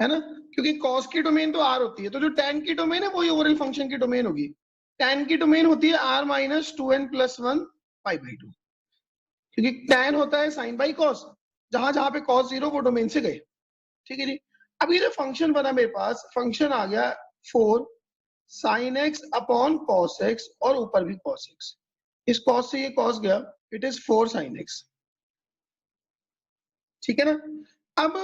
है ना, क्योंकि cos की डोमेन तो r होती है, तो जो tan की डोमेन है वही ओवरऑल फंक्शन की डोमेन होगी। tan की डोमेन होती है r minus 2n plus 1 pi by 2, क्योंकि tan होता है साइन बाई cos, जहां जहां पे cos 0 वो डोमेन से गए। ठीक है जी। अब ये जो फंक्शन बना मेरे पास, फंक्शन आ गया 4 sin x upon cos x, और ऊपर भी cos x, इस cos से ये cos गया, इट इज 4 sin x। ठीक है ना। अब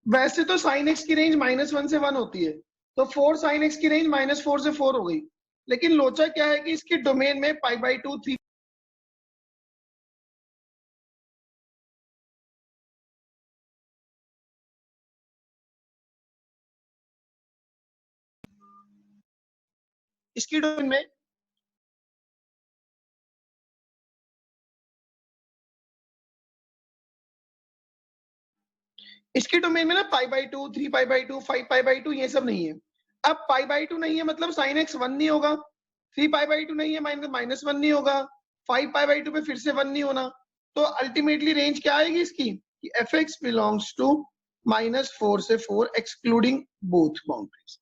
वैसे तो sin x की रेंज -1 से 1 होती है, तो 4 sin x की रेंज -4 से 4 हो गई, लेकिन लोचा क्या है कि इसके डोमेन में पाई बाई 2 3 इसकी डोमेन में ना pi by 2 3 pi by 2 5 pi by 2 ये सब नहीं है। अब पाई बाई 2 नहीं है मतलब sin x 1 नहीं होगा, 3 पाई बाई 2 नहीं है -1 नहीं होगा, 5 पाई बाई 2 पे फिर से 1 नहीं होना। तो अल्टीमेटली रेंज क्या आएगी इसकी कि fx बिलोंग्स टू -4 से 4 excluding both boundaries.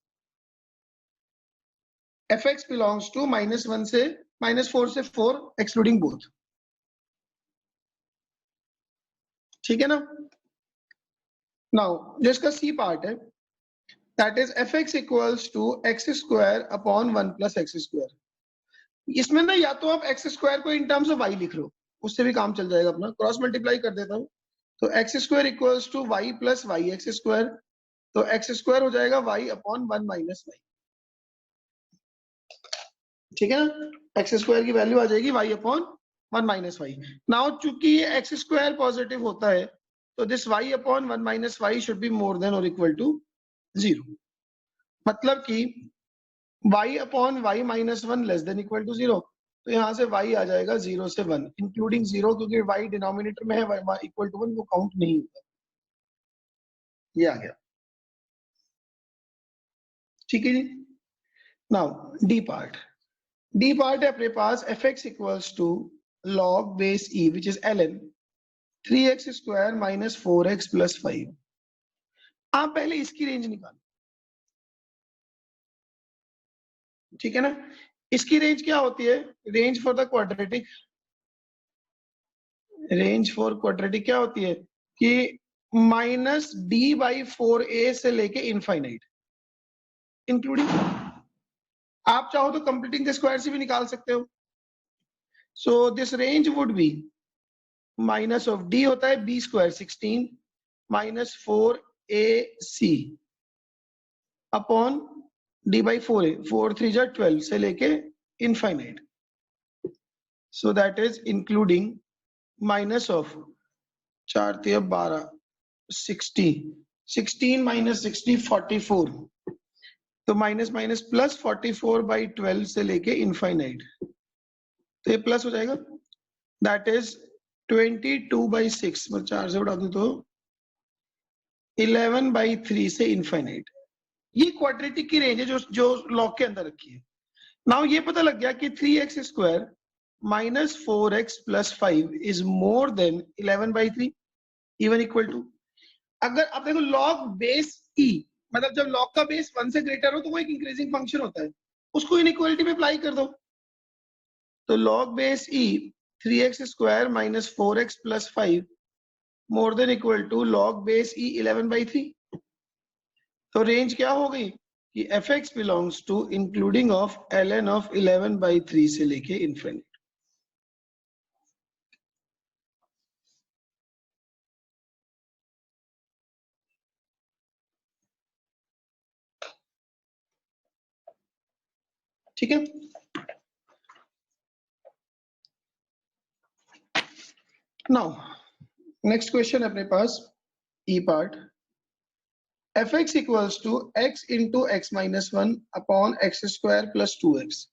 fx belongs to -1 से -4 से 4 एक्सक्लूडिंग बोथ। ठीक है ना। नाउ जो इसका सी पार्ट है, that is fx equals to x square upon 1 plus x square. इसमें ना या तो आप x स्क्वायर को इन टर्म्स ऑफ y लिख लो, उससे भी काम चल जाएगा अपना, क्रॉस मल्टीप्लाई कर देता हूं, तो x square equals to y plus y x square, तो x स्क्वायर हो जाएगा y अपॉन 1 माइनस वाई। ठीक है ना, एक्स स्क्वायर की वैल्यू आ जाएगी y upon 1 minus y. Now चूंकि ये एक्स स्क्वायर पॉजिटिव होता है, तो this y upon 1 minus y should be more than और इक्वल टू 0, मतलब कि y upon y minus 1 less than equal to 0। तो यहाँ से y आ जाएगा 0 से 1 इंक्लूडिंग 0, क्योंकि y डिनोमिनेटर में है, y इक्वल टू 1 वो काउंट नहीं होता। ये आ गया। ठीक है जी। नाउ डी पार्ट है अपने पास fx equals to log base e which is ln 3x square minus 4x plus 5। आप पहले इसकी रेंज निकालो। ठीक है ना, इसकी रेंज क्या होती है, range for the quadratic, range for quadratic क्या होती है कि -d/4a से लेके इनफाइनाइट इंक्लूडिंग, आप चाहो तो कंप्लीटिंग के स्क्वायर से भी निकाल सकते हो। So this range would be minus of d होता है b square 16 minus 4ac upon d/4a, 4 3 जा 12 से लेके infinite. So that is including minus of 4 3 12 60, 16 minus 60 44, तो माइनस माइनस प्लस 44/12 से लेके इनफाइनाइट, तो ये प्लस हो जाएगा, दैट इज 22/6, मैं 4 से उड़ा दूं तो 11/3 से इनफाइनाइट। ये क्वाड्रेटिक की रेंज है जो लॉग के अंदर रखी है। नाउ ये पता लग गया कि 3x square minus 4x plus 5 is more than 11/3 even equal to, अगर आप देखो log बेस e, मतलब जब log का बेस 1 से ग्रेटर हो तो वो एक इंक्रीजिंग फंक्शन होता है, उसको इनइक्वालिटी में अप्लाई कर दो। तो log base e 3x square minus 4x plus 5 more than equal to log base e 11/3। तो रेंज क्या हो गई कि fx belongs to including of ln of 11/3 से लेके इनफिनिटी। ठीक है। नाउ नेक्स्ट क्वेश्चन अपने पास E part, fx equals to x into x minus 1 upon x square plus 2x।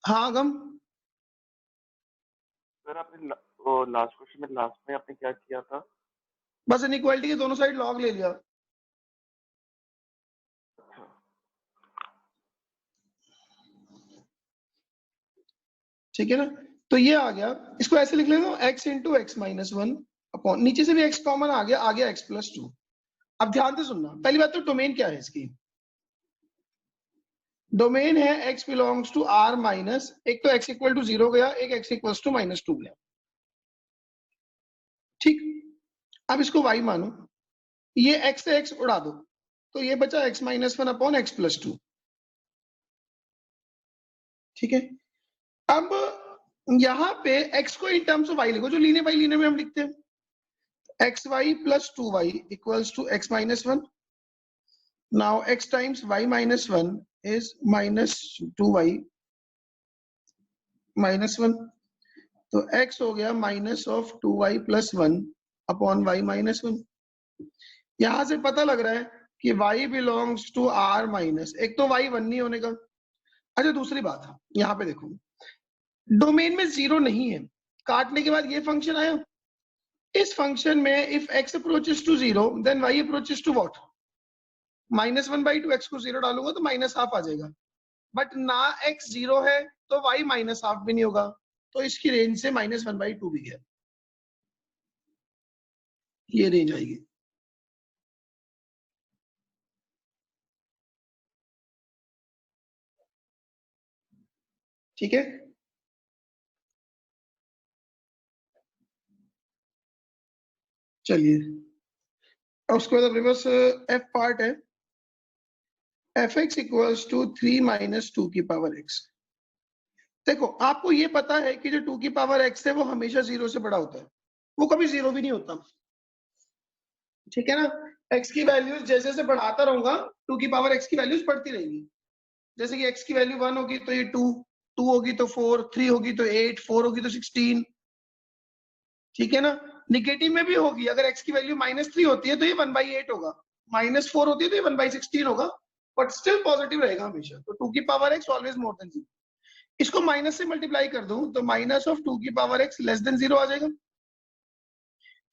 हाँ गम सर आपने लास्ट क्वेश्चन में लास्ट में आपने क्या किया था? बस इनइक्वालिटी के दोनों साइड लॉग ले लिया। ठीक है ना, तो ये आ गया, इसको ऐसे लिख लेता हूँ x into x minus 1 upon नीचे से भी x कॉमन आ गया x प्लस 2। अब ध्यान से सुनना, पहली बात तो डोमेन क्या है इसकी, डोमेन है x belongs to r minus, एक तो x इक्वल टू 0 गया, एक x इक्वल्स टू -2 गया, ठीक। अब इसको y मानो, ये x से x उड़ा दो, तो ये बचा x minus 1 upon x plus 2, ठीक है। अब यहां पे x को इन टर्म्स ऑफ y लिखो, जो लीनियर बाई लीनियर में हम लिखते हैं, xy plus 2y equals to x minus 1. Now x times y minus 1 is minus 2y minus 1. तो x हो गया minus of 2y plus 1 upon y minus 1. यहां से पता लग रहा है कि y belongs to r minus, एक तो y 1 नहीं होने का। अच्छा दूसरी बात, यहाँ पे देखो डोमेन में 0 नहीं है, काटने के बाद ये फंक्शन आया, इस फंक्शन में if x approaches to 0 then y approaches to what, -1/2, x को 0 डालूंगा तो -½ आ जाएगा, बट ना x 0 है तो y -½ भी नहीं होगा, तो इसकी रेंज से -1/2 भी गया, ये रेंज आएगी। ठीक है, चलिए उसके बाद अपने पास f पार्ट है, fx इक्वल्स टू 3 माइनस 2 की पावर x। देखो आपको ये पता है कि जो 2 की पावर x है वो हमेशा 0 से बड़ा होता है, वो कभी 0 भी नहीं होता, ठीक है ना। x की वैल्यूज जैसे जैसे बढ़ाता रहूंगा 2 की पावर x की वैल्यूज बढ़ती रहेंगी, जैसे कि x की वैल्यू 1 होगी तो ये 2 होगी तो 4, 3 होगी तो 8, 4 होगी तो 16, ठीक है ना। निगेटिव में भी होगी, अगर x की वैल्यू -3 होती है तो ये 1/8 होगा, -4 होती है तो ये 1/16 होगा, बट स्टिल पॉजिटिव रहेगा हमेशा। तो 2 की power x always more than 0। इसको माइनस से मल्टीप्लाई कर दूं तो माइनस ऑफ 2 की पावर x लेस देन 0 आ जाएगा।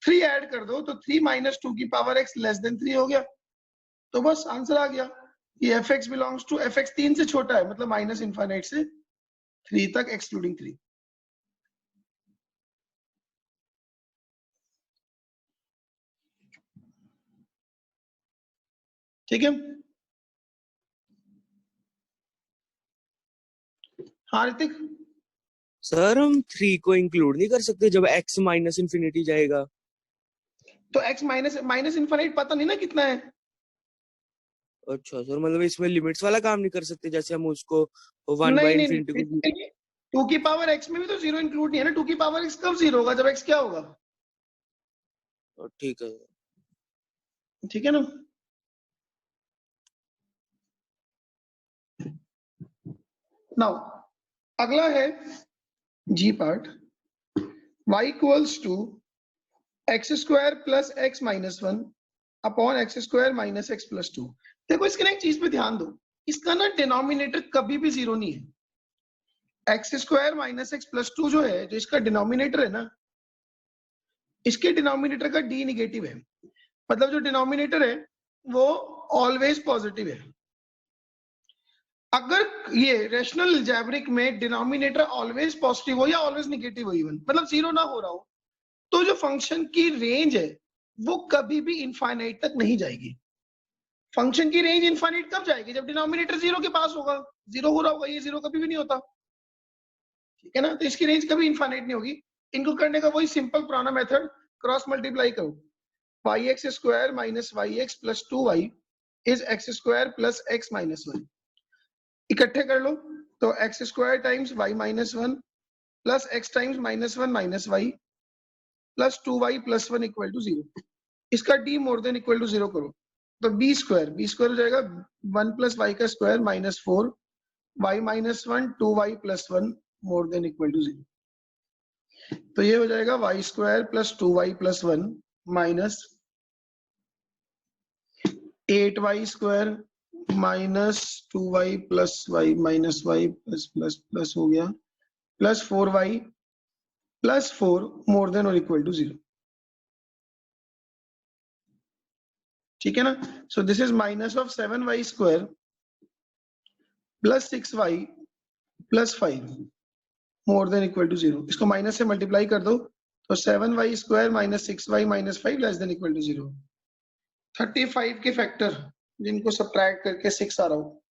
3 ऐड कर दो तो 3 माइनस 2 की पावर x लेस देन 3 हो गया, तो बस आंसर आ गया। ये fx बिलोंग्स टू fx 3 से छोटा है, मतलब माइनस इनफाइनाइट से 3 तक एक्सक्लूडिंग 3। ठीक है, हाँ ऋतिक। सर हम 3 को इंक्लूड नहीं कर सकते जब x माइनस इन्फिनिटी जाएगा? तो x माइनस इनफाइनाइट पता नहीं ना कितना है। अच्छा सर, मतलब इसमें लिमिट्स वाला काम नहीं कर सकते, जैसे हम उसको 1 बाय नहीं इन्फिनिटी को 2 की पावर x में भी तो 0 इंक्लूड नहीं है ना। 2 की पावर x कब 0 होगा, जब x क्या होगा। ठीक है, ठीक है ना। नाउ अगला है G part, y equals to x² plus x minus 1 upon x² minus x plus 2। देखो इसके ना एक चीज पे ध्यान दो, इसका ना डिनोमिनेटर कभी भी 0 नहीं है। x² माइनस x प्लस 2 जो है, जो इसका डिनोमिनेटर है ना, इसके डिनोमिनेटर का d निगेटिव है, मतलब जो डिनोमिनेटर है वो ऑलवेज पॉजिटिव है। अगर ये रेशनल अलजेब्रिक में डिनोमिनेटर ऑलवेज पॉजिटिव हो या ऑलवेज निगेटिव हो, इवन मतलब 0 ना हो रहा हो, तो जो फंक्शन की रेंज है वो कभी भी इनफाइनाइट तक नहीं जाएगी। फंक्शन की रेंज इनफाइनाइट कब जाएगी, जब डिनोमिनेटर 0 के पास होगा, 0 हो रहा होगा, ये 0 कभी भी नहीं होता, ठीक है ना। तो इसकी रेंज कभी इनफाइनाइट नहीं होगी। इनको करने का वही सिंपल पुराना मेथड, क्रॉस मल्टीप्लाई करो, yx² minus yx plus 2y is x² plus x minus 1। इकट्ठे कर लो तो x² times y minus 1 plus x times -1 minus y plus 2y plus 1 equal to 0। इसका d more than equal to 0 करो तो b² हो जाएगा 1 प्लस y का square minus 4 y minus 1 2y plus 1 more than equal to 0। तो ये हो जाएगा y² plus 2y plus 1 minus 8y² minus 2y plus y minus y plus plus plus हो गया plus 4y plus 4 more than और equal to 0। ठीक है ना। So this is minus of 7y² plus 6y plus 5 more than equal to 0। इसको minus से multiply कर दो तो 7y square minus 6y minus 5 less than equal to 0। 35 के फैक्टर जिनको सब्ट्रैक्ट करके 6 आ रहा हो,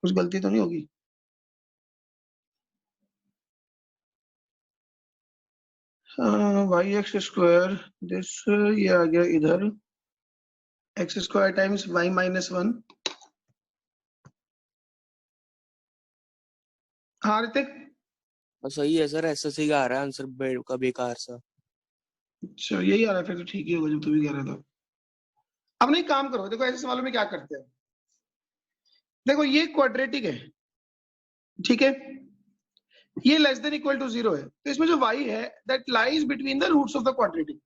कुछ गलती तो नहीं होगी? वाई एक्स स्क्वायर दिस ये आ गया इधर, x square times y minus 1। हाँ ऋतिक, सही है सर, ऐसा सही आ रहा है आंसर का बेकार सा। अच्छा यही आ रहा है, फिर तो ठीक ही होगा जो तू भी कह रहा था। अब नहीं, काम करो, देखो ऐसे सवालों में क्या करते हैं, देखो ये क्वाड्रेटिक है, ठीक है, ये लेस देन इक्वल टू 0 है, तो इसमें जो y है that lies between the roots of the quadratic,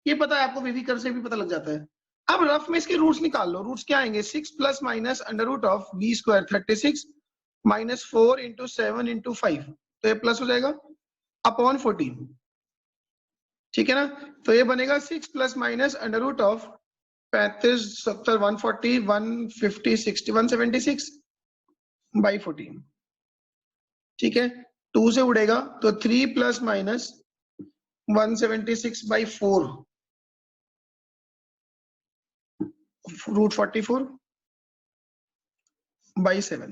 ये पता है आपको, वीवी कर से भी पता लग जाता है। अब रफ में इसके रूट्स निकाल लो, रूट्स क्या आएंगे, 6 plus minus under root of b square 36 minus 4 into 7 into 5, तो ये प्लस हो जाएगा अपॉन 14, ठीक है ना। तो ये बनेगा 6 plus minus under root of 35 70 140 150 60 176 by 14, ठीक है। 2 से उड़ेगा तो 3 plus minus 176 by 4 root 44 by 7।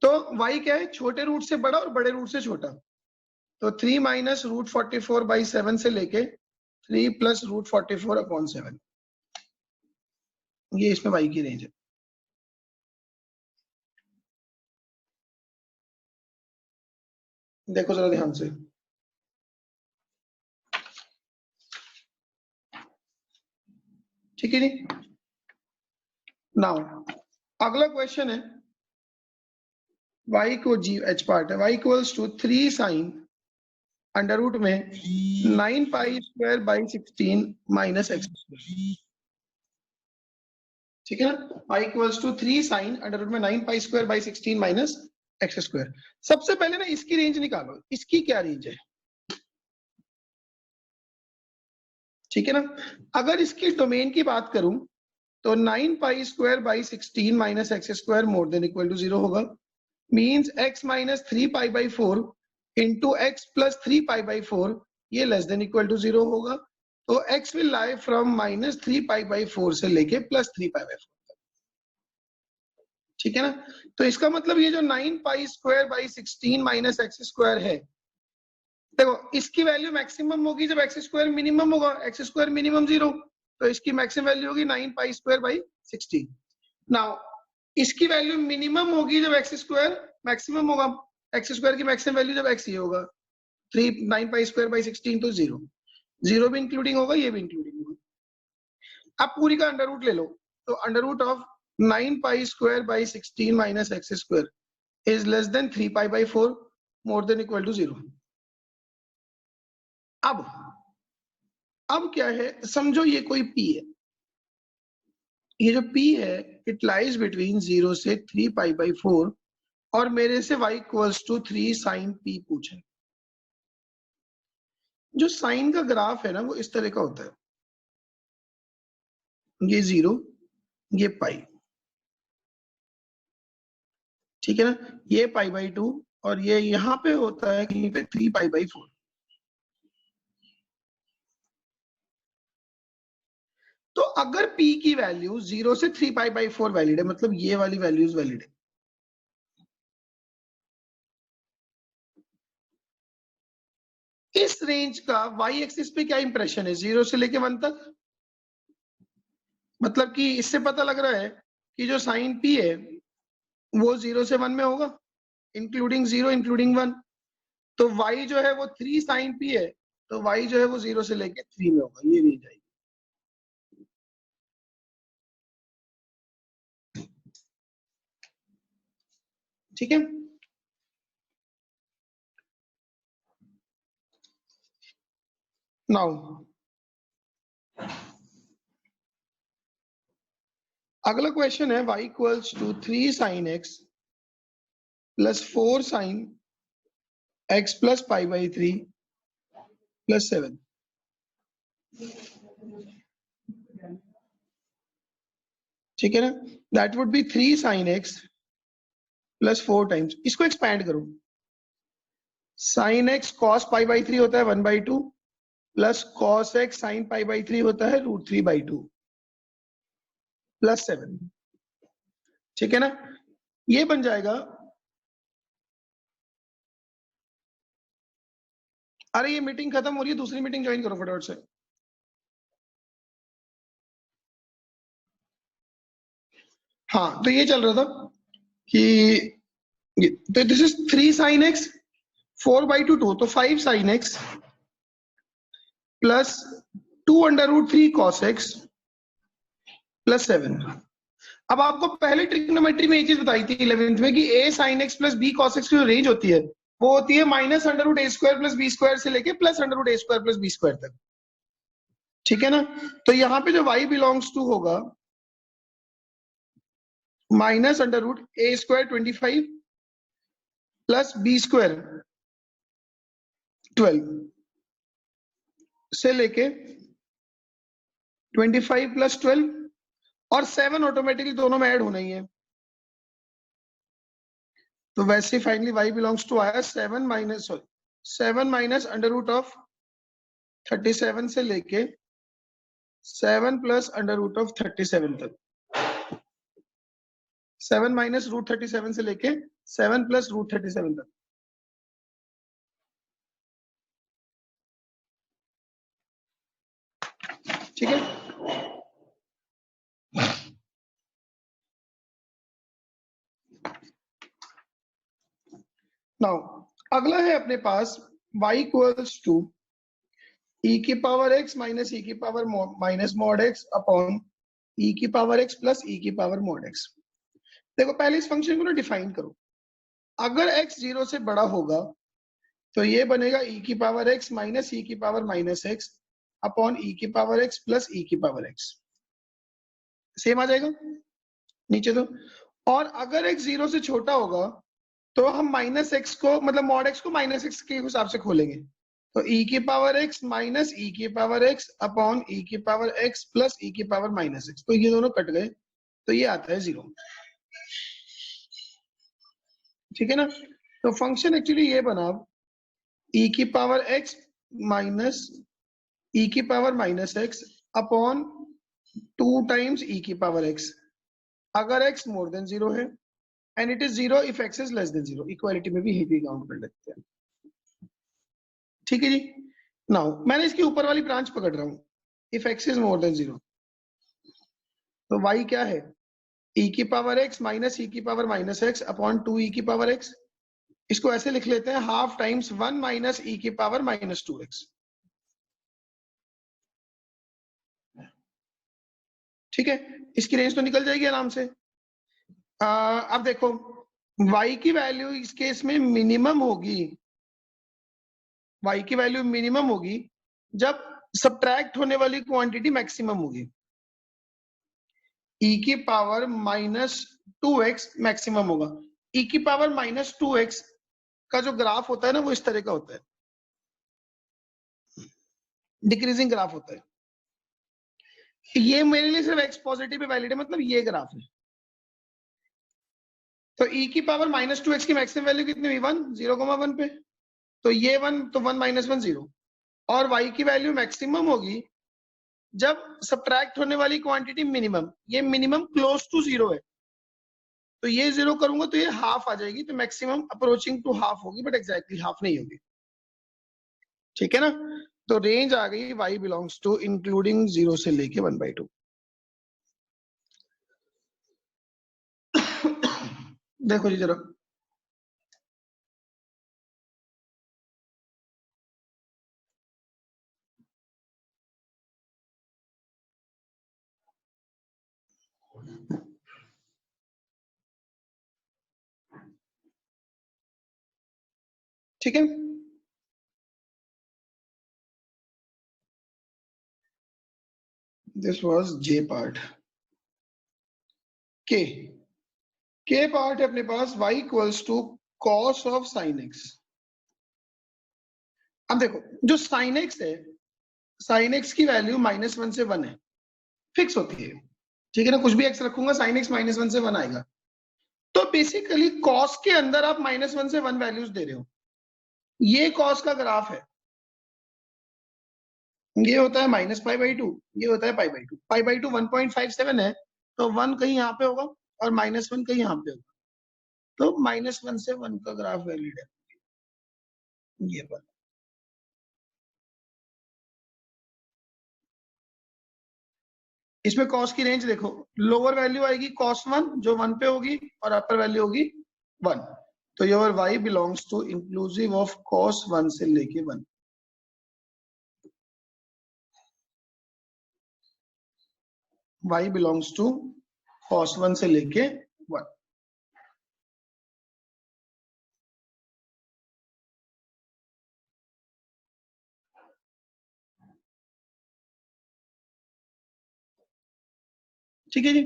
तो y क्या है, छोटे रूट से बड़ा और बड़े रूट से छोटा, तो 3 माइनस रूट 44 बाई 7 से लेके 3 प्लस रूट 44 अपॉन 7, ये इसमें y की रेंज है। देखो जरा ध्यान से, ठीक है नहीं। नाउ अगला क्वेश्चन है, y को जी एच पार्ट है, y equals to 3 sine under root में 9 pi square by 16 minus x square, ठीक है ना। y equals to 3 sine under root में 9 pi square by 16 minus x square. सबसे पहले ना इसकी रेंज निकालो, इसकी क्या रेंज है, ठीक है ना। अगर इसकी डोमेन की बात करूं तो 9 pi square by 16 minus x square more than equal to 0 होगा, means x minus 3 pi by 4 into x plus 3 pi by 4, ये लेस देन इक्वल टू 0 होगा। तो x will lie from minus 3 pi by 4 से लेके plus 3 pi by 4, ठीक है ना। तो इसका मतलब ये जो 9 pi square by 16 minus x square है, देखो इसकी वैल्यू मैक्सिमम होगी जब एक्स स्क्वायर मिनिमम होगा, एक्स स्क्वायर मिनिमम 0, तो इसकी मैक्सिमम वैल्यू होगी 9 पाई स्क्वायर बाई 16। नाउ इसकी वैल्यू मिनिमम होगी जब एक्स स्क्वायर मैक्सिमम होगा, एक्स स्क्वायर की मैक्सिमम वैल्यू जब एक्स ये होगा 9 पाई स्क्वायर बाई 16, तो 0 0 भी इंक्लूडिंग होगा, ये भी इंक्लूडिंग होगा। अब पूरी का अंडर रूट ले लो, तो under root of 9 pi square by 16 minus x square is less than 3 pi by 4 more than equal to 0। अब क्या है, समझो ये कोई p है, ये जो p है इट लाइज बिटवीन 0 से 3 पाई बाई 4, और मेरे से y equals to 3 sine p पूछे। जो साइन का ग्राफ है ना वो इस तरह का होता है, ये 0 ये पाई, ठीक है ना, ये पाई बाई 2 और ये यहाँ पे होता है कहीं पे 3 पाई बाई 4। तो अगर p की वैल्यू 0 से 3 पाई बाई 4 वैलिड है, मतलब ये वाली वैल्यूज वैलिड है, इस रेंज का y एक्सिस पे क्या इंप्रेशन है, 0 से लेके 1 तक, मतलब कि इससे पता लग रहा है कि जो साइन p है वो 0 से 1 में होगा, इंक्लूडिंग 0 इंक्लूडिंग 1। तो y जो है वो 3 साइन p है, तो y जो है वो 0 से लेके 3 में होगा, ये रेंज आएगी। ठीक है, नाउ अगला क्वेश्चन है, y equals to 3 sine x plus 4 sine x plus pi by 3 plus 7, ठीक है ना। That would be 3 sine x plus 4 times, इसको एक्सपैंड करो, sine x cos pi by 3 होता है 1/2 plus cos x sine pi by 3 होता है √3/2 plus 7। ठीक है ना, ये बन जाएगा। अरे ये मीटिंग खत्म हो रही है, दूसरी मीटिंग ज्वाइन करो फटाफट से। हाँ तो ये चल रहा था कि तो दिस इज 3 साइन एक्स 4/2 2, तो 5 sine x plus 2√3 cos x plus 7। अब आपको पहले ट्रिग्नोमेट्री में एक चीज बताई थी 11th में कि a sine x plus b cos x की जो रेंज होती है वो होती है -√a² प्लस b² से लेके +√a² प्लस b² तक। ठीक है ना, तो यहाँ पे जो y बिलोंग्स टू होगा -√a² 25 प्लस b² 12 से लेके 25 प्लस 12 और 7 ऑटोमेटिकली दोनों में ऐड होना ही है। तो वैसे फाइनली y बिलोंग्स टू आया 7 माइनस √37 से लेके 7 प्लस √37 तक। 7 माइनस √37 से लेके 7 प्लस √37 तक। ठीक है, नाउ अगला है अपने पास y इक्वल्स टू e की पावर x माइनस e की power minus mod x upon e की पावर x प्लस e की पावर मॉड x। देखो पहले इस फंक्शन को ना डिफाइन करो। अगर x 0 से बड़ा होगा तो ये बनेगा e की पावर x माइनस e की power minus x upon e की पावर x प्लस e की पावर x। सेम आ जाएगा नीचे तो। और अगर x 0 से छोटा होगा तो हम माइनस एक्स को मतलब मॉड एक्स को माइनस एक्स के हिसाब से खोलेंगे। तो e की पावर x माइनस e की पावर x अपॉन e की पावर x प्लस e की पावर माइनस x। तो ये दोनों कट गए तो ये आता है 0। ठीक है ना, तो फंक्शन एक्चुअली ये बना e की पावर x माइनस e की power minus x upon 2 times e की पावर x अगर x मोर देन 0 है and it is 0 if x is less then 0। Equality में भी यही काउंट कर लेते हैं। ठीक है जी, नाउ मैंने इसकी ऊपर वाली ब्रांच पकड़ रहा हूं if x is more then 0। तो y क्या है e की पावर x माइनस e की power minus x upon 2e की पावर x। इसको ऐसे लिख लेते हैं हाफ टाइम्स 1 माइनस e की पावर माइनस 2x। ठीक है, इसकी रेंज तो निकल जाएगी आराम से। अब देखो y की वैल्यू इस केस में मिनिमम होगी। y की वैल्यू मिनिमम होगी जब सब्ट्रैक्ट होने वाली क्वांटिटी मैक्सिमम होगी। e की पावर -2x मैक्सिमम होगा। e की पावर -2x का जो ग्राफ होता है ना वो इस तरह का होता है, डिक्रीजिंग ग्राफ होता है। ये मेरे लिए सिर्फ x पॉजिटिव वैलिड है, मतलब ये ग्राफ है। तो e की पावर -2x की मैक्सिमम वैल्यू कितनी हुई 1 0,1 पे। तो ये 1 तो 1 माइनस 1 0 और y की वैल्यू मैक्सिमम होगी जब सब्ट्रैक्ट होने वाली क्वांटिटी मिनिमम। ये मिनिमम क्लोज टू 0 है तो ये 0 करूंगा तो ये हाफ आ जाएगी। तो मैक्सिमम अप्रोचिंग टू हाफ होगी बट एग्जैक्टली हाफ नहीं होगी। ठीक है ना, तो रेंज आ गई y बिलोंग्स टू इंक्लूडिंग 0 से लेके 1/2। देखो जी जरा, ठीक है। This was J part. K part है अपने पास y equals to cos of sin x। अब देखो जो sin x है, sin x की वैल्यू -1 से 1 है, फिक्स होती है। ठीक है ना, कुछ भी x रखूंगा sin x -1 से 1 आएगा। तो बेसिकली cos के अंदर आप -1 से 1 वैल्यूज दे रहे हो, ये कॉस का ग्राफ है, ये होता है -π/2, ये होता है π/2। π/2 1.57 है, तो 1 कहीं यहाँ पे होगा और -1 कहीं यहाँ पे होगा, तो -1 से 1 का ग्राफ वैलिड है, ये बात। इसमें कॉस की रेंज देखो, लोअर वैल्यू आएगी cos1 जो 1 पे होगी और अपर वैल्यू होगी 1, तो your y belongs to inclusive of cos1 से लेके 1। y बिलोंग्स टू cos1 से लेके 1। ठीक है जी,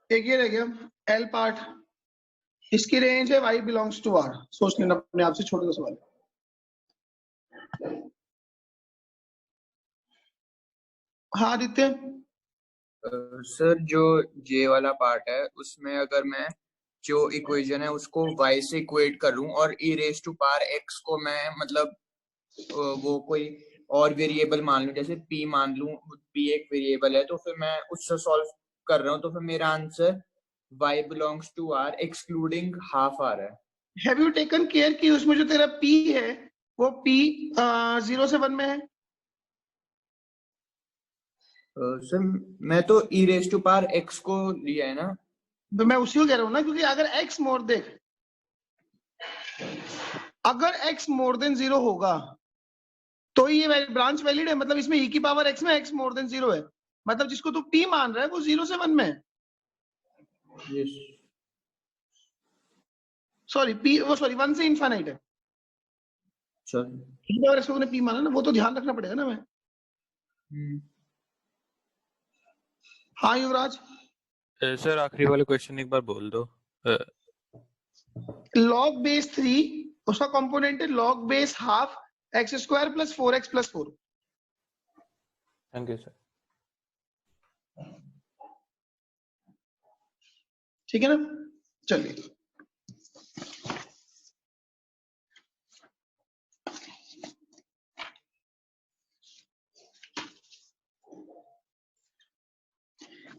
एक ये रह गया एल पार्ट, इसकी रेंज है y बिलोंग्स टू r। सोच लेना अपने आप से, छोटा सा सवाल। हाँ आदित्य। सर जो जे वाला पार्ट है उसमें अगर मैं जो इक्वेशन है उसको y से इक्वेट करूं और e raise to power x को मैं मतलब वो कोई और वेरिएबल मान लूं, जैसे p मान लूं, p एक वेरिएबल है, तो फिर मैं उससे सॉल्व कर रहा हूं, तो फिर मेरा answer y belongs to r excluding half आ रहा है। हैव यू टेकन केयर कि उसमें जो तेरा p है वो p 0 से 1 में है? सर मैं तो e raise to power x को लिया है ना। तो मैं उसी को कह रहा हूँ ना, क्योंकि अगर x मोर देख, अगर x मोर देन 0 होगा तो ये ब्रांच वैलिड है, मतलब इसमें e की पावर x में x मोर देन 0 है, मतलब जिसको तू p मान रहा है वो 0 से 1 में है। यस सॉरी p वो सॉरी 1 से इनफाइनाइट है। सर अगर इसको p माना ना, वो तो ध्यान रखना पड़ेगा ना। मैं हाँ युवराज। सर आखिरी वाले क्वेश्चन एक बार बोल दो। log बेस 3 उसका कंपोनेंट है log base half x² + 4x + 4। Thank you sir. ठीक है ना, चलिए।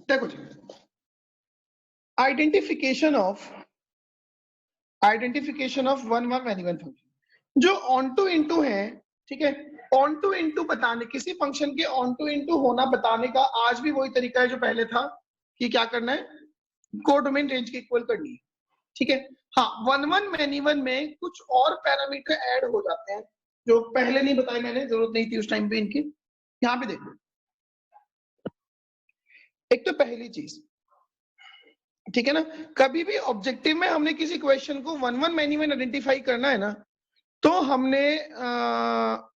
देखो जी, identification of 1 many one function जो ऑन टू इनटू है, ठीक है। ऑन टू इनटू बताने, किसी फंक्शन के ऑन टू इनटू होना बताने का आज भी वही तरीका है जो पहले था, कि क्या करना है, कोडोमेन रेंज के इक्वल करनी है, ठीक है। हाँ, 1 मैनी वन में कुछ और पैरामीटर ऐड हो जाते हैं जो पहले नहीं बताए मैंने, जरूरत नहीं थी उस टाइम पे इनकी। यहाँ पे देखो, एक तो पहली चीज, ठीक है ना, कभी भी ऑब्जेक्टिव में हमने किसी क्वेश्चन को 1 मैनी वन आइडेंटिफाई करना है ना, तो हमने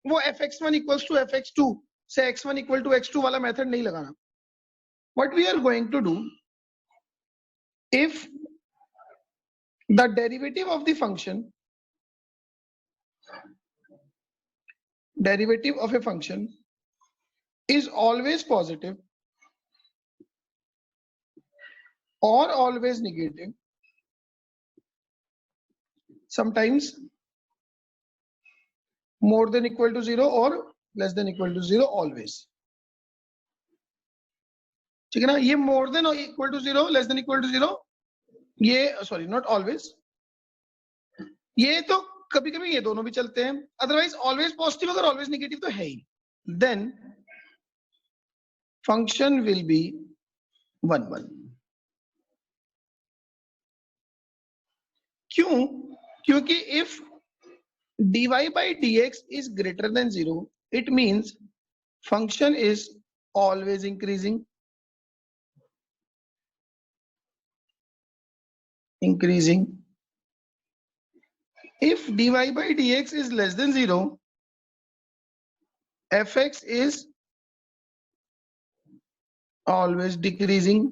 वो fx1 इक्वल्स टू fx2 से x1 इक्वल टू x2 वाला मेथड नहीं लगाना। What we are going to do, if the derivative of the function, derivative of a function is always positive or always negative, sometimes more than equal to 0 or less than equal to 0, always, ठीक है ना। ये more than or equal to 0, less than equal to 0, ये sorry not always, ये तो कभी कभी ये दोनों भी चलते हैं, अदरवाइज ऑलवेज पॉजिटिव अगर ऑलवेज नेगेटिव तो है ही, देन फंक्शन विल बी 1 1। क्यों? क्योंकि if dy by dx is greater than 0, it means function is always increasing, if dy by dx is less than 0, fx is always decreasing।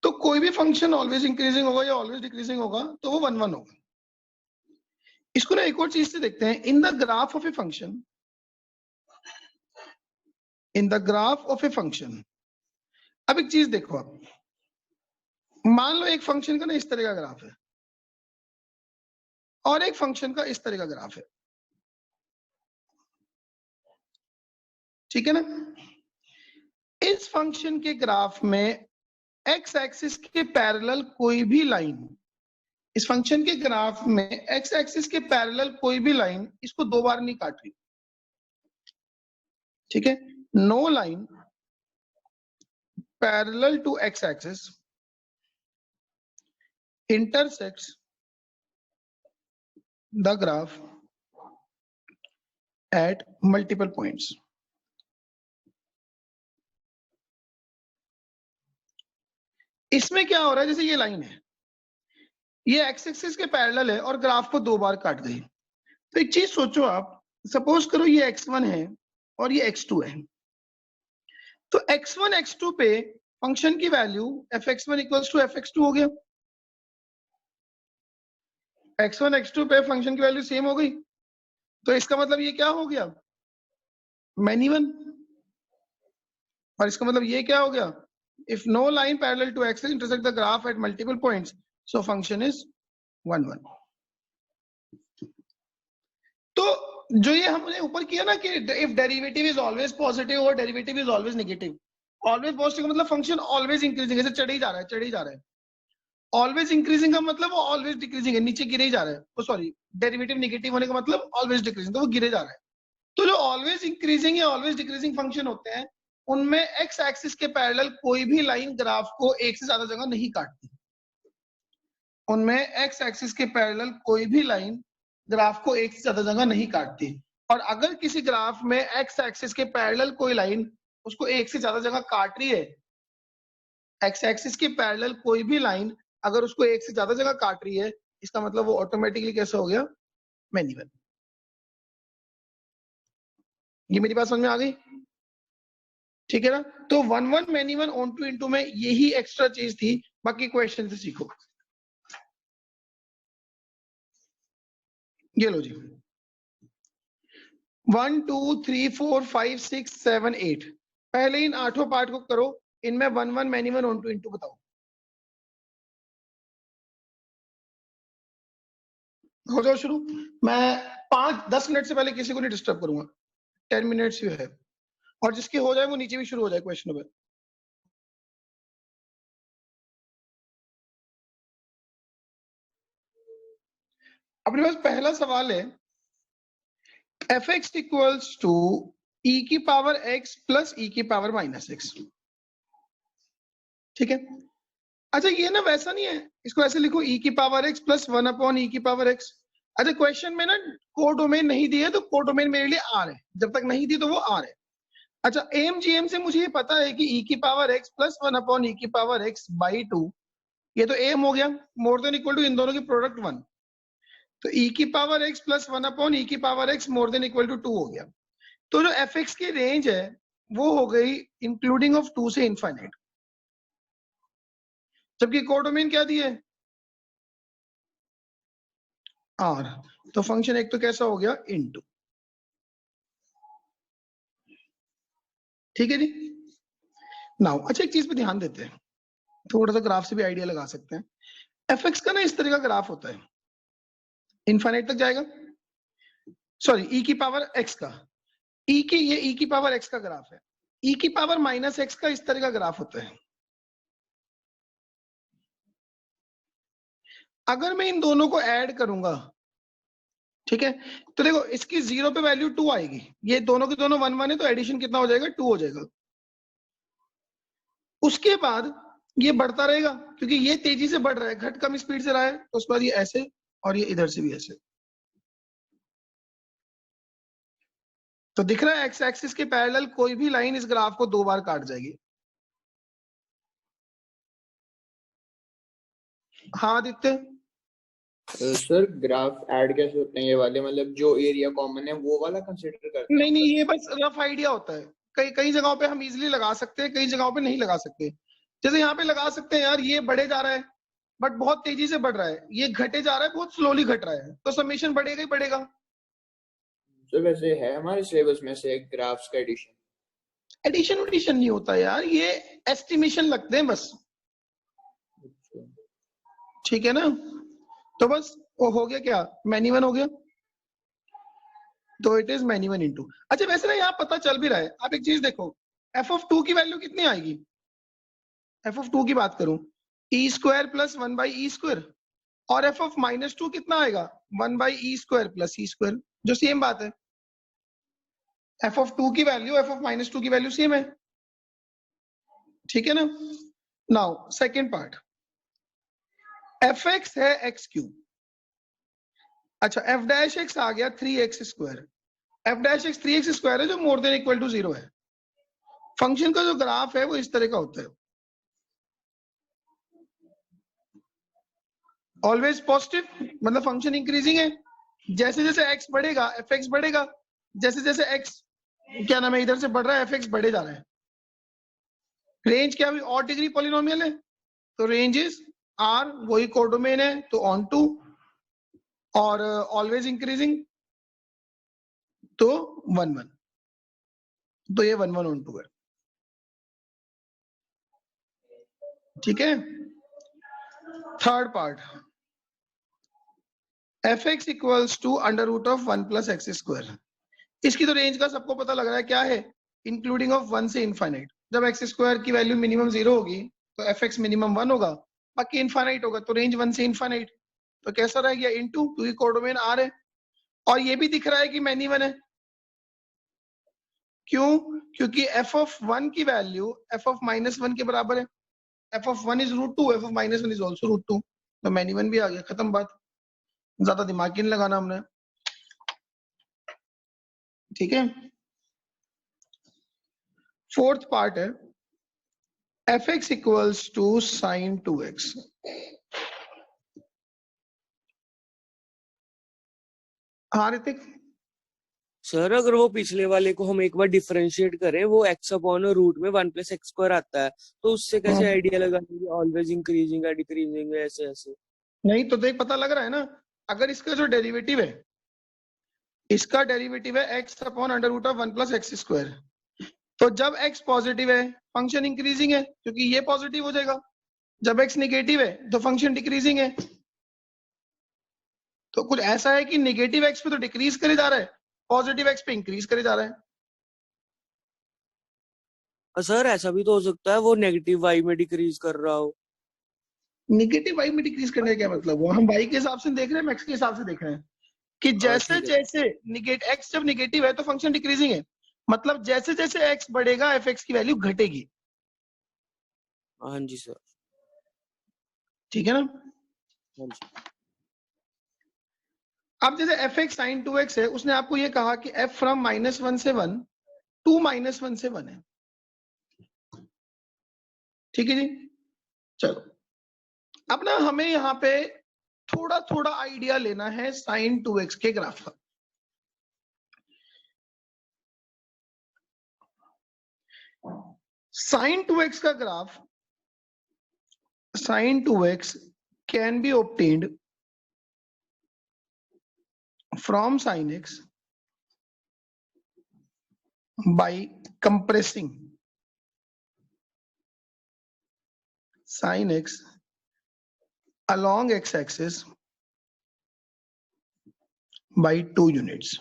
तो कोई भी function always increasing होगा या always decreasing होगा तो वो 1 1 होगा। इसको ना एक और चीज से देखते हैं, in the graph of a function, in the graph of a function. अब एक चीज देखो आप, मान लो एक फंक्शन का ना इस तरह का ग्राफ है और एक फंक्शन का इस तरह का ग्राफ है, ठीक है ना। इस फंक्शन के ग्राफ में एक्स एक्सिस के पैरेलल कोई भी लाइन, इस फंक्शन के ग्राफ में एक्स एक्सिस के पैरेलल कोई भी लाइन इसको दो बार नहीं काट रही, ठीक है। No line parallel to x axis intersects the graph at multiple points. इसमें क्या हो रहा है, जैसे ये लाइन है, ये एक्स एक्सिस के पैरेलल है और ग्राफ को दो बार काट गई। तो एक चीज सोचो आप, सपोज करो ये x1 है और ये x2 है, तो x1 x2 पे फंक्शन की value fx1 equals to fx2 हो गया, x1 x2 पे फंक्शन की वैल्यू सेम हो गई, तो इसका मतलब ये क्या हो गया, मैनी वन। और इसका मतलब ये क्या हो गया, if no line parallel to axis intersect the graph at multiple points so function is 1 1। तो जो ये हमने ऊपर किया ना कि if derivative is always positive और derivative is always negative, always positive का मतलब फंक्शन ऑलवेज इंक्रीजिंग, जैसे चढ़ ही जा रहा है चढ़ ही जा रहा है, ऑलवेज इंक्रीजिंग का मतलब वो ऑलवेज डिक्रीजिंग है, नीचे गिरे ही जा रहा है, तो सॉरी डेरिवेटिव नेगेटिव होने का मतलब ऑलवेज डिक्रीजिंग, तो वो गिरे जा रहा है। तो जो ऑलवेज इंक्रीजिंग या ऑलवेज डिक्रीजिंग फंक्शन होते हैं उनमें एक्स एक्सिस के पैरेलल कोई भी लाइन ग्राफ को एक से ज्यादा जगह नहीं काटती, उनमें एक्स एक्सिस के पैरेलल कोई भी लाइन ग्राफ को एक से ज्यादा जगह नहीं काटती। और अगर किसी ग्राफ में एक्स एक्सिस के पैरेलल कोई लाइन उसको एक से ज्यादा जगह काट रही है, एक्स एक्सिस के पैरेलल कोई भी लाइन अगर उसको एक से ज्यादा जगह काट रही है, इसका मतलब वो ऑटोमेटिकली कैसे हो गया, मैनी वन। ये मेरी बात समझ में आ गई, ठीक है ना। तो 1 1 many one onto into में यही एक्स्ट्रा चीज थी, बाकी क्वेश्चन से सीखो। ये लो जी, 1 2 3 4 5 6 7 8, पहले इन आठों पार्ट को करो, इनमें 1 1 many one onto into बताओ। हो जाओ शुरू। मैं 5-10 मिनट से पहले किसी को नहीं डिस्टर्ब करूंगा, 10 मिनट्स यू है, और जिसके हो जाए वो नीचे भी शुरू हो जाए क्वेश्चन पे। अपने पास पहला सवाल है, एफ एक्स इक्वल्स टू ई की पावर एक्स प्लस ई की पावर माइनस एक्स, ठीक है। अच्छा ये ना वैसा नहीं है, इसको ऐसे लिखो ई की पावर एक्स प्लस 1 अपॉन ई की पावर एक्स। अच्छा क्वेश्चन में ना कोडोमेन नहीं दिए तो कोडोमेन मेरे लिए आर है, जब तक नहीं दी तो वो आर है। अच्छा एम जी एम से मुझे ये पता है कि ई की पावर एक्स प्लस 1 अपॉन ई की पावर एक्स बाई 2, ये तो एम हो गया, मोर देन इक्वल टू इन दोनों की प्रोडक्ट 1, तो ई की पावर एक्स प्लस 1 अपॉन ई की power x more than equal to 2 हो गया। तो जो एफ एक्स की रेंज है वो हो गई इंक्लूडिंग ऑफ 2 से इनफाइनाइट, जबकि कोडोमेन क्या दिए, आर, तो फंक्शन एक तो कैसा हो गया, इनटू, ठीक है जी। नाउ अच्छा एक चीज पे ध्यान देते हैं, थोड़ा सा ग्राफ से भी आइडिया लगा सकते हैं। एफ एक्स का ना इस तरह का ग्राफ होता है, इनफाइनाइट तक जाएगा, सॉरी ई की पावर एक्स का, ई की ये ई की पावर एक्स का ग्राफ है, ई की पावर माइनस एक्स का इस तरह का ग्राफ होता है। अगर मैं इन दोनों को ऐड करूंगा, ठीक है, तो देखो इसकी 0 पे वैल्यू 2 आएगी, ये दोनों के दोनों 1 1 है, तो एडिशन कितना हो जाएगा, 2 हो जाएगा। उसके बाद ये बढ़ता रहेगा क्योंकि ये तेजी से बढ़ रहा है, घट कम स्पीड से रहा है, तो उसके बाद ये ऐसे और ये इधर से भी ऐसे। तो दिख रहा है एक्स एक्सिस के पैरेलल कोई भी लाइन इस ग्राफ को दो बार काट जाएगी। हाँ आदित्य, सर ग्राफ ऐड कैसे होते हैं ये वाले, मतलब जो एरिया कॉमन है वो वाला कंसीडर करते हैं? नहीं ये बस रफ आइडिया होता है, कई जगहों पे हम इजीली लगा सकते हैं, कई जगहों पे नहीं लगा सकते। जैसे यहाँ पे लगा सकते हैं, यार ये बढ़े जा रहा है बट बहुत तेजी से बढ़ रहा है, ये घटे जा रहा है बहुत स्लोली घट रहा है, तो समेशन बढ़ेगा ही बढ़ेगा। तो वैसे है हमारे सिलेबस में से ग्राफ्स का एडिशन एडिशन नहीं होता यार, ये एस्टिमेशन लगते हैं बस। अच्छा। ठीक है ना? तो बस वो हो गया क्या, मैनी वन हो गया, तो it is many one into. अच्छा वैसे ना यहाँ पता चल भी रहा है, आप एक चीज देखो, एफ ऑफ टू की वैल्यू कितनी आएगी, एफ ऑफ टू की बात करूं, e square plus one by e square, और एफ ऑफ माइनस टू कितना आएगा, one by e square plus e square, जो सेम बात है। एफ ऑफ टू की value f of minus two की वैल्यू सेम है, ठीक है ना? Now second part, f x है एक्स क्यूब, अच्छा एफ डैश एक्स आ गया 3x square, F dash x 3x square है जो मोर देन इक्वल टू 0 है। फंक्शन का जो ग्राफ है वो इस तरह का होता है, ऑलवेज पॉजिटिव, मतलब फंक्शन इंक्रीजिंग है, जैसे जैसे x बढ़ेगा एफ एक्स बढ़ेगा, जैसे जैसे x क्या नाम है इधर से बढ़ रहा है एफ एक्स बढ़े जा रहा है। रेंज क्या हुई, ऑड डिग्री पॉलिनोमियल है तो रेंज इज आर, वही कोडोमेन है तो ऑन टू, और ऑलवेज इंक्रीजिंग तो 1 1, तो ये 1 1 ऑन टू है, ठीक है? Third part, f x equals to under root of 1 plus x square, इसकी तो रेंज का सबको पता लग रहा है क्या है, इंक्लूडिंग ऑफ 1 से इनफाइनाइट। जब एक्स स्क्वायर की वैल्यू मिनिमम 0 होगी तो एफ एक्स मिनिमम 1 होगा, बाकी इनफाइनाइट होगा, तो रेंज 1 से इनफाइनाइट, तो कैसा रह गया इनटू, क्योंकि कोडोमेन आर है, और ये भी दिख रहा है कि मैनी वन है, क्यों, क्योंकि एफ ऑफ 1 की वैल्यू एफ ऑफ माइनस 1 के बराबर है, f of 1 is root 2, f of minus 1 is also root 2, तो मैनी वन भी आ गया, खत्म बात, ज्यादा दिमाग ही नहीं लगाना हमने, ठीक है? फोर्थ पार्ट है, f x equals to sine 2x, हाँ ऋतिक? सर अगर वो पिछले वाले को हम एक बार डिफरेंशिएट करें, वो x अपॉन रूट में 1 प्लस एक्स स्क्वायर आता है, तो उससे कैसे आइडिया लगाएंगे ऑलवेज इंक्रीजिंग है डिक्रीजिंग है ऐसे ऐसे? नहीं तो देख पता लग रहा है ना, अगर इसका जो डेरिवेटिव है, इसका डेरिवेटिव है x upon under root of 1 plus x square, तो जब x पॉजिटिव है फंक्शन इंक्रीजिंग है क्योंकि ये पॉजिटिव हो जाएगा, जब x नेगेटिव है तो फंक्शन डिक्रीजिंग है, तो कुछ ऐसा है कि नेगेटिव x पे तो डिक्रीज करे जा रहा है, पॉजिटिव x पे इंक्रीज करे जा रहा है। सर ऐसा भी तो हो सकता है वो नेगेटिव y में डिक्रीज कर रहा हो। नेगेटिव y में डिक्रीज करने का क्या मतलब हुआ, हम y के हिसाब से देख रहे हैं, x के हिसाब से देख रहे हैं कि जैसे जैसे x जब नेगेटिव है तो फंक्शन डिक्रीजिंग है, मतलब जैसे जैसे x बढ़ेगा एफ एक्स की वैल्यू घटेगी। हाँ जी सर, ठीक है ना? हाँ जी। अब जैसे एफ एक्स साइन 2x है, उसने आपको ये कहा कि f फ्रॉम -1 से 1 टू -1 से 1 है, ठीक है जी? चलो अब ना हमें यहाँ पे थोड़ा थोड़ा आइडिया लेना है साइन 2x के ग्राफ का। साइन 2x का graph, sine 2x can be obtained from sin x by compressing sin x along x-axis by 2 units,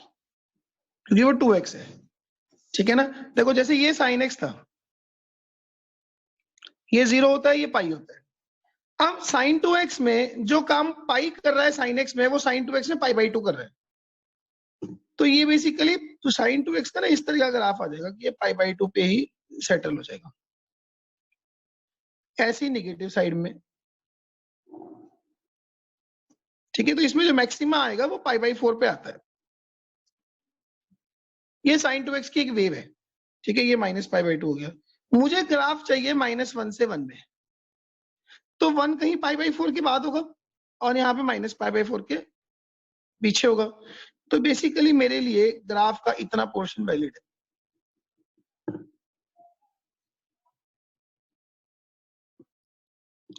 क्योंकि वो 2x है, ठीक है ना? देखो जैसे ये sin x था, ये 0 होता है, ये पाई होता है। अब sin 2x में जो काम पाई कर रहा है sin x में, वो sin 2x में पाई बाई 2 कर रहा है, तो ये बेसिकली तो sin 2x का ना इस तरह का ग्राफ आ जाएगा कि ये पाई बाई 2 पे ही सेटल हो जाएगा, ऐसी नेगेटिव साइड में, ठीक है? तो इसमें जो मैक्सिमा आएगा वो पाई बाई 4 पे आता है। ये sin 2x की एक वेव है, ठीक है? ये माइनस पाई बाई 2 हो गया, मुझे ग्राफ चाहिए -1 से 1 में, तो 1 कहीं पाई बाई 4 के बाद होगा और यहाँ पे माइनस पाई बाई 4 के पीछे होगा, तो बेसिकली मेरे लिए ग्राफ का इतना पोर्शन वैलिड है,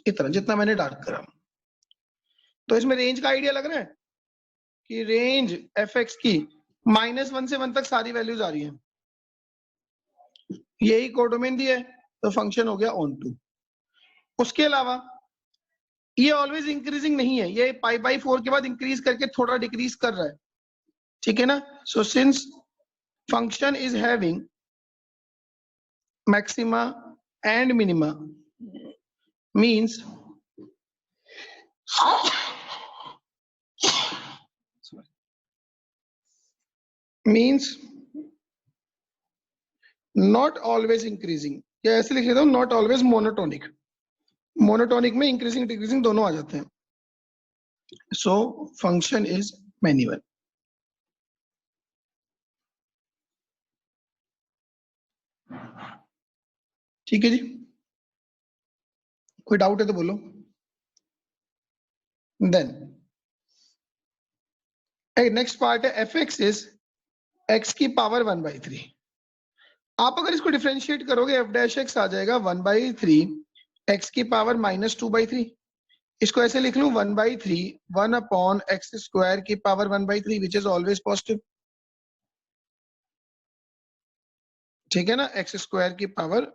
इतना जितना मैंने डार्क करा। तो इसमें रेंज का आइडिया लग रहा है कि रेंज एफ एक्स की -1 से 1 तक सारी वैल्यूज आ रही हैं, यही कोडोमेन दिया है, तो फंक्शन हो गया ऑन टू। उसके अलावा ये ऑलवेज इंक्रीजिंग नहीं है, ये पाई बाई 4 के बाद इंक्रीज करके थोड़ा डिक्रीज कर रहा है, ठीक है ना। So since function is having maxima and minima means not always increasing, या ऐसे लिख लेता हूं नॉट ऑलवेज मोनोटोनिक। मोनोटोनिक में इंक्रीजिंग डिक्रीजिंग दोनों आ जाते हैं। सो फंक्शन इज मैन्युअल। ठीक है जी, कोई डाउट है तो बोलो। देन नेक्स्ट पार्ट है एफ एक्स इज एक्स की पावर 1/3। आप अगर इसको डिफरेंशिएट करोगे एफ डैश एक्स आ जाएगा 1/3 एक्स की पावर -2/3। इसको ऐसे लिख लूं 1/3 1/x² की power 1/3 which is always positive, ठीक है ना। x² की पावर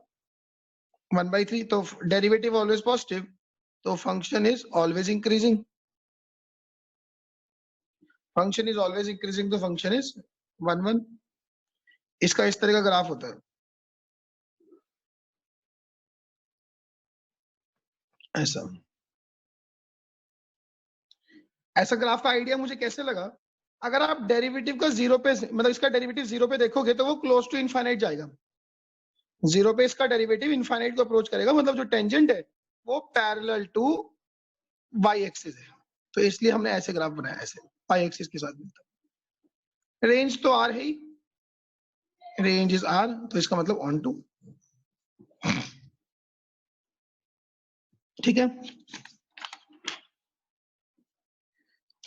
1/3, तो डेरिवेटिव ऑलवेज पॉजिटिव, तो function is always increasing. Function is always increasing, तो फंक्शन इज 1 1। इसका इस तरह का ग्राफ होता है, ऐसा। ऐसा ग्राफ का आइडिया मुझे कैसे लगा, अगर आप डेरिवेटिव का 0 पे, मतलब इसका डेरिवेटिव 0 पे देखोगे तो वो क्लोज टू इनफाइनाइट जाएगा। 0 पे इसका डेरिवेटिव इनफाइनाइट को अप्रोच करेगा, मतलब जो टेंजेंट है वो पैरेलल टू वाई एक्सिस है, तो इसलिए हमने ऐसे ग्राफ बनाया, ऐसे वाई एक्सिस के साथ मिलता। रेंज तो आर है ही, रेंज इज आर, तो इसका मतलब ऑन टू, ठीक है।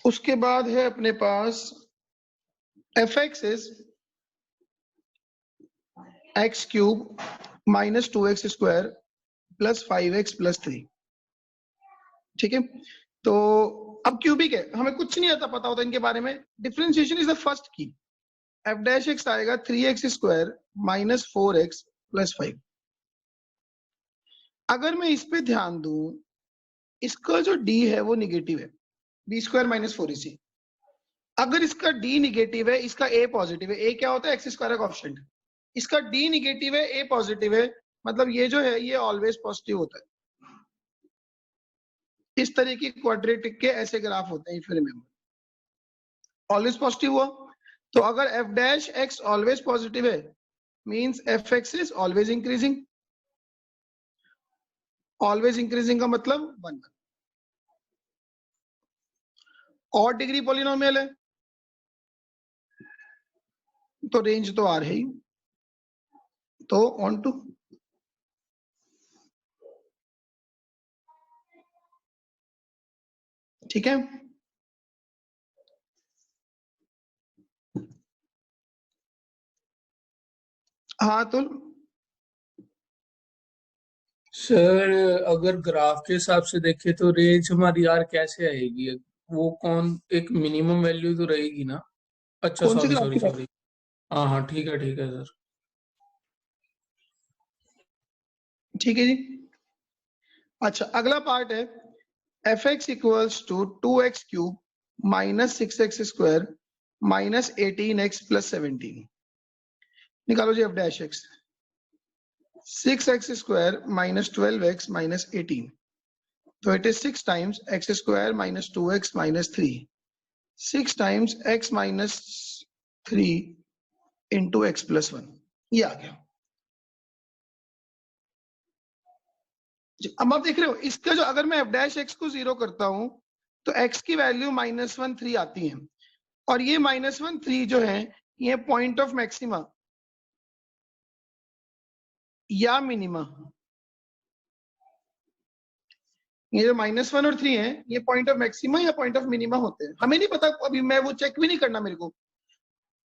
उसके बाद है अपने पास F x is x³ -2x² + 5x + 3, ठीक है। तो अब क्यूबिक है, हमें कुछ नहीं आता पता होता इनके बारे में। डिफरेंशिएशन इज द फर्स्ट की। एफ डैश एक्स आएगा 3x² - 4x + 5। अगर मैं इस पे ध्यान दूं, इसका जो d है वो निगेटिव है, b² - 4ac। अगर इसका d निगेटिव है, इसका a पॉजिटिव है। a क्या होता है? x² का कोएफिशिएंट। इसका d निगेटिव है, a पॉजिटिव है, मतलब ये जो है ये ऑलवेज पॉजिटिव होता है। इस तरह की क्वाड्रेटिक के ऐसे ग्राफ होते हैं, if you remember. Always positive हुआ, तो अगर f dash x always positive है means f x is always increasing. Always increasing का मतलब 1 और डिग्री पॉलिनोमियल है, तो रेंज तो आ रही, तो ऑन टू। ठीक है, हाँ तो सर अगर ग्राफ के हिसाब से देखें तो रेंज हमारी यार कैसे आएगी? वो कौन, एक मिनिमम वैल्यू तो रहेगी ना? अच्छा कौन से सॉरी ग्राफ सॉरी की बात? सॉरी, हाँ हाँ ठीक है सर। ठीक है जी। अच्छा, अगला पार्ट है f x equals to 2x³ -6x² -18x + 17। निकालो जी F dash x. 6x² - 12x - 18, तो it is 6 times x² - 2x - 3, 6 times x - 3 into x + 1, ये आ गया। अब आप देख रहे हो इसका जो, अगर मैं एफ डैश एक्स को 0 करता हूं तो x की वैल्यू -1 3 आती है, और ये -1 3 जो है ये पॉइंट ऑफ मैक्सिमा या मिनिमा। ये जो -1 और 3 है ये पॉइंट ऑफ मैक्सिमा या पॉइंट ऑफ मिनिमा होते हैं, हमें नहीं पता, अभी मैं वो चेक भी नहीं करना मेरे को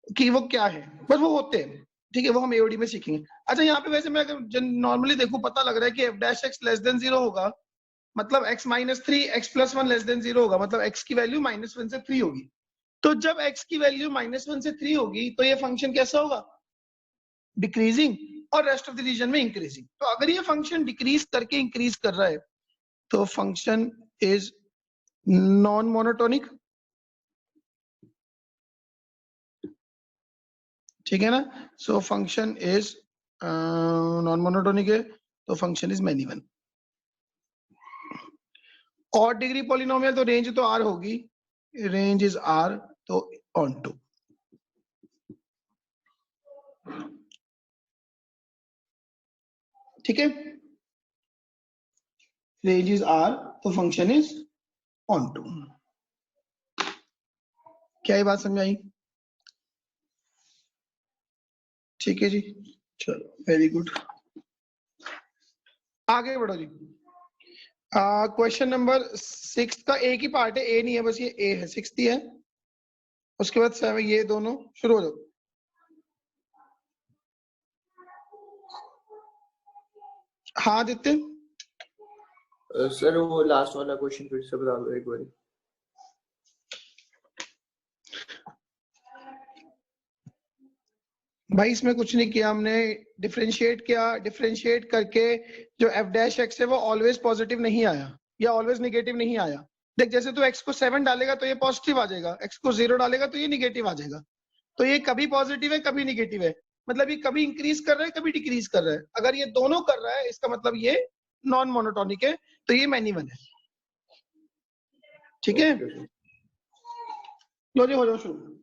कि वो क्या है, बस वो होते हैं, ठीक है। वो हम एओडी में सीखेंगे। अच्छा, यहाँ पे वैसे मैं अगर नॉर्मली देखूं, पता लग रहा है कि F dash x less than 0 होगा, मतलब x - 3 x + 1 लेस देन 0 होगा, मतलब x की वैल्यू -1 से 3 होगी। तो जब x की वैल्यू -1 से 3 होगी तो ये फंक्शन कैसा होगा? डिक्रीजिंग, और रेस्ट ऑफ द रीजन में इंक्रीजिंग। तो अगर ये फंक्शन डिक्रीज करके इंक्रीज कर रहा है तो फंक्शन is non-monotonic, ठीक है ना? So function is non-monotonic है, तो function is many one. और डिग्री पॉलिनोमियल तो रेंज तो R होगी, रेंज इज R, तो ऑन टू. ठीक है, रेंज इज R, तो फंक्शन इज ऑन टू. क्या ये बात समझ आई? ठीक है जी, चलो वेरी गुड. आगे बढ़ो जी. क्वेश्चन नंबर 6 का एक ही पार्ट है, ए नहीं है, बस ये ए है, 6 ही है. उसके बाद 7, ये दोनों शुरू हो जाओ. हाँ आदित्य, सर वो लास्ट वाला क्वेश्चन फिर से बता दो एक बार. भाई इसमें कुछ नहीं किया हमने, डिफरेंशिएट किया. डिफरेंशिएट करके जो एफ डैश एक्स है वो ऑलवेज पॉजिटिव नहीं आया या ऑलवेज निगेटिव नहीं आया. देख जैसे तू एक्स को 7 डालेगा तो ये पॉजिटिव आ जाएगा, एक्स को 0 डालेगा तो ये निगेटिव आ जाएगा. तो ये कभी पॉजिटिव है कभी निगेटिव है, मतलब ये कभी इंक्रीज कर रहा है कभी डिक्रीज कर रहा है. अगर ये दोनों कर रहा है इसका मतलब ये नॉन मोनोटोनिक है, तो ये मैनी वन है. ठीक है, लो जी हो जाओ शुरू.